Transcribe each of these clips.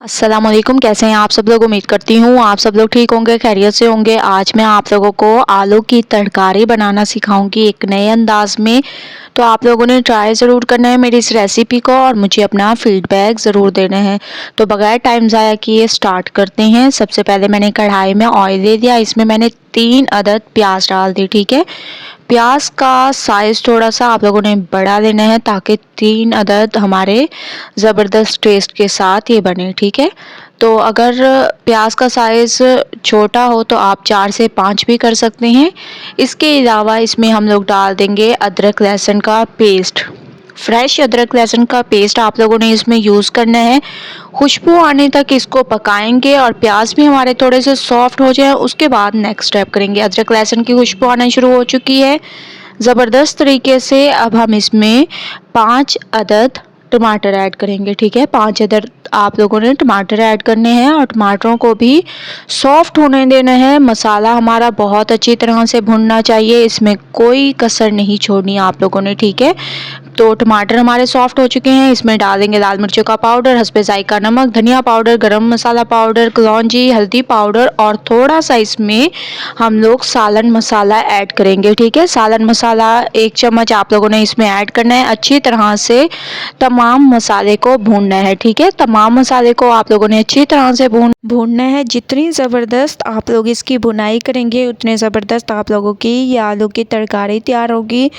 अस्सलाम वालेकुम। कैसे हैं आप सब लोग? उम्मीद करती हूँ आप सब लोग ठीक होंगे, खैरियत से होंगे। आज मैं आप लोगों को आलू की तरकारी बनाना सिखाऊंगी एक नए अंदाज में। तो आप लोगों ने ट्राई ज़रूर करना है मेरी इस रेसिपी को और मुझे अपना फीडबैक ज़रूर देना है। तो बगैर टाइम ज़ाया किए स्टार्ट करते हैं। सबसे पहले मैंने कढ़ाई में ऑयल दे दिया, इसमें मैंने 3 अदद प्याज डाल दी। ठीक है, प्याज का साइज़ थोड़ा सा आप लोगों ने बड़ा लेना है ताकि 3 अदद हमारे ज़बरदस्त टेस्ट के साथ ये बने। ठीक है, तो अगर प्याज का साइज़ छोटा हो तो आप 4 से 5 भी कर सकते हैं। इसके अलावा इसमें हम लोग डाल देंगे अदरक लहसुन का पेस्ट। फ्रेश अदरक लहसुन का पेस्ट आप लोगों ने इसमें यूज़ करना है। खुशबू आने तक इसको पकाएंगे और प्याज भी हमारे थोड़े से सॉफ्ट हो जाए, उसके बाद नेक्स्ट स्टेप करेंगे। अदरक लहसुन की खुशबू आना शुरू हो चुकी है ज़बरदस्त तरीके से। अब हम इसमें 5 अदद टमाटर ऐड करेंगे। ठीक है, 5 अदद आप लोगों ने टमाटर ऐड करने हैं और टमाटरों को भी सॉफ्ट होने देना है। मसाला हमारा बहुत अच्छी तरह से भुनना चाहिए, इसमें कोई कसर नहीं छोड़नी आप लोगों ने। ठीक है, तो टमाटर हमारे सॉफ्ट हो चुके हैं। इसमें डालेंगे लाल मिर्चों का पाउडर, हस्बे जायका नमक, धनिया पाउडर, गरम मसाला पाउडर, कलौंजी, हल्दी पाउडर और थोड़ा सा इसमें हम लोग सालन मसाला ऐड करेंगे। ठीक है, सालन मसाला 1 चम्मच आप लोगों ने इसमें ऐड करना है। अच्छी तरह से तमाम मसाले को भूनना है। ठीक है, तमाम मसाले को आप लोगों ने अच्छी तरह से भूनना है। जितनी ज़बरदस्त आप लोग इसकी भुनाई करेंगे उतने ज़बरदस्त आप लोगों की ये आलू की तरकारी तैयार होगी।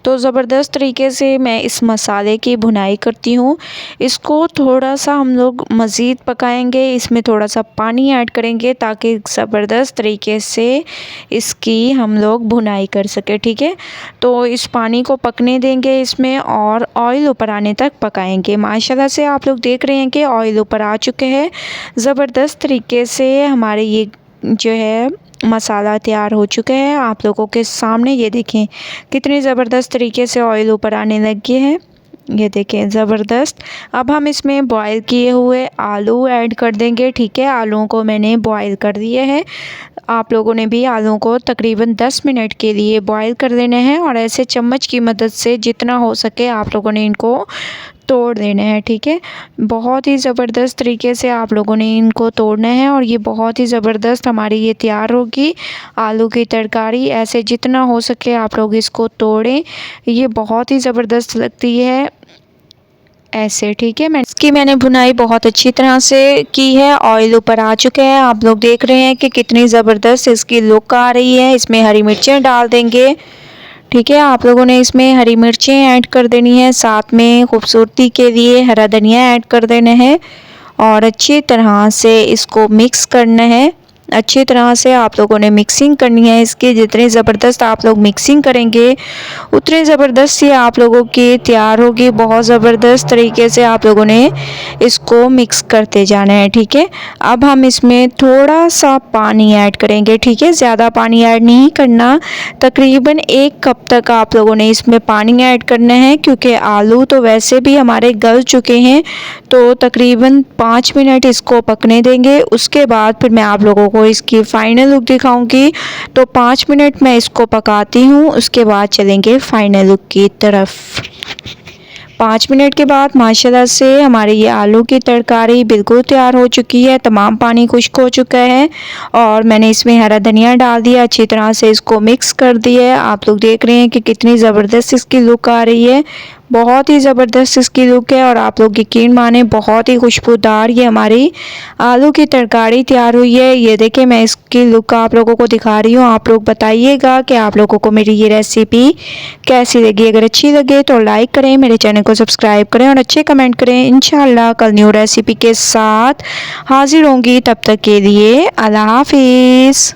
तो ज़बरदस्त तरीके से मैं इस मसाले की भुनाई करती हूँ। इसको थोड़ा सा हम लोग मज़ीद पकाएंगे, इसमें थोड़ा सा पानी ऐड करेंगे ताकि ज़बरदस्त तरीके से इसकी हम लोग भुनाई कर सके। ठीक है, तो इस पानी को पकने देंगे इसमें और ऑयल ऊपर आने तक पकाएंगे। माशाल्लाह से आप लोग देख रहे हैं कि ऑयल ऊपर आ चुके हैं। ज़बरदस्त तरीके से हमारे ये जो है मसाला तैयार हो चुका है। आप लोगों के सामने ये देखें कितनी ज़बरदस्त तरीके से ऑयल ऊपर आने लग गए हैं, ये देखें ज़बरदस्त। अब हम इसमें बॉईल किए हुए आलू ऐड कर देंगे। ठीक है, आलूओं को मैंने बॉईल कर दिए हैं। आप लोगों ने भी आलूओं को तकरीबन 10 मिनट के लिए बॉईल कर लेना है और ऐसे चम्मच की मदद से जितना हो सके आप लोगों ने इनको तोड़ देना है। ठीक है, बहुत ही ज़बरदस्त तरीके से आप लोगों ने इनको तोड़ना है और ये बहुत ही ज़बरदस्त हमारी ये तैयार होगी आलू की तरकारी। ऐसे जितना हो सके आप लोग इसको तोड़ें, ये बहुत ही ज़बरदस्त लगती है ऐसे। ठीक है, मैंने भुनाई बहुत अच्छी तरह से की है। ऑयल ऊपर आ चुके हैं, आप लोग देख रहे हैं कि कितनी ज़बरदस्त इसकी लुक आ रही है। इसमें हरी मिर्चें डाल देंगे। ठीक है, आप लोगों ने इसमें हरी मिर्चें ऐड कर देनी है, साथ में खूबसूरती के लिए हरा धनिया ऐड कर देना है और अच्छी तरह से इसको मिक्स करना है। अच्छी तरह से आप लोगों ने मिक्सिंग करनी है इसकी। जितनी ज़बरदस्त आप लोग मिक्सिंग करेंगे उतनी ज़बरदस्त ये आप लोगों की तैयार होगी। बहुत ज़बरदस्त तरीके से आप लोगों ने इसको मिक्स करते जाना है। ठीक है, अब हम इसमें थोड़ा सा पानी ऐड करेंगे। ठीक है, ज़्यादा पानी ऐड नहीं करना, तकरीबन 1 कप तक आप लोगों ने इसमें पानी ऐड करना है क्योंकि आलू तो वैसे भी हमारे गल चुके हैं। तो तकरीबन 5 मिनट इसको पकने देंगे, उसके बाद फिर मैं आप लोगों को इसकी फ़ाइनल लुक दिखाऊंगी। तो 5 मिनट मैं इसको पकाती हूँ, उसके बाद चलेंगे फ़ाइनल लुक की तरफ। 5 मिनट के बाद माशाल्लाह से हमारी ये आलू की तरकारी बिल्कुल तैयार हो चुकी है। तमाम पानी खुश्क हो चुका है और मैंने इसमें हरा धनिया डाल दिया। अच्छी तरह से इसको मिक्स कर दिया। आप लोग देख रहे हैं कि कितनी ज़बरदस्त इसकी लुक आ रही है। बहुत ही ज़बरदस्त इसकी लुक है और आप लोग यकीन माने बहुत ही खुशबूदार ये हमारी आलू की तरकारी तैयार हुई है। ये देखिए मैं इसकी लुक आप लोगों को दिखा रही हूँ। आप लोग बताइएगा कि आप लोगों को मेरी ये रेसिपी कैसी लगी। अगर अच्छी लगे तो लाइक करें, मेरे चैनल को सब्सक्राइब करें और अच्छे कमेंट करें। इंशाल्लाह कल न्यू रेसिपी के साथ हाजिर होंगी, तब तक के लिए अल्लाह हाफिज़।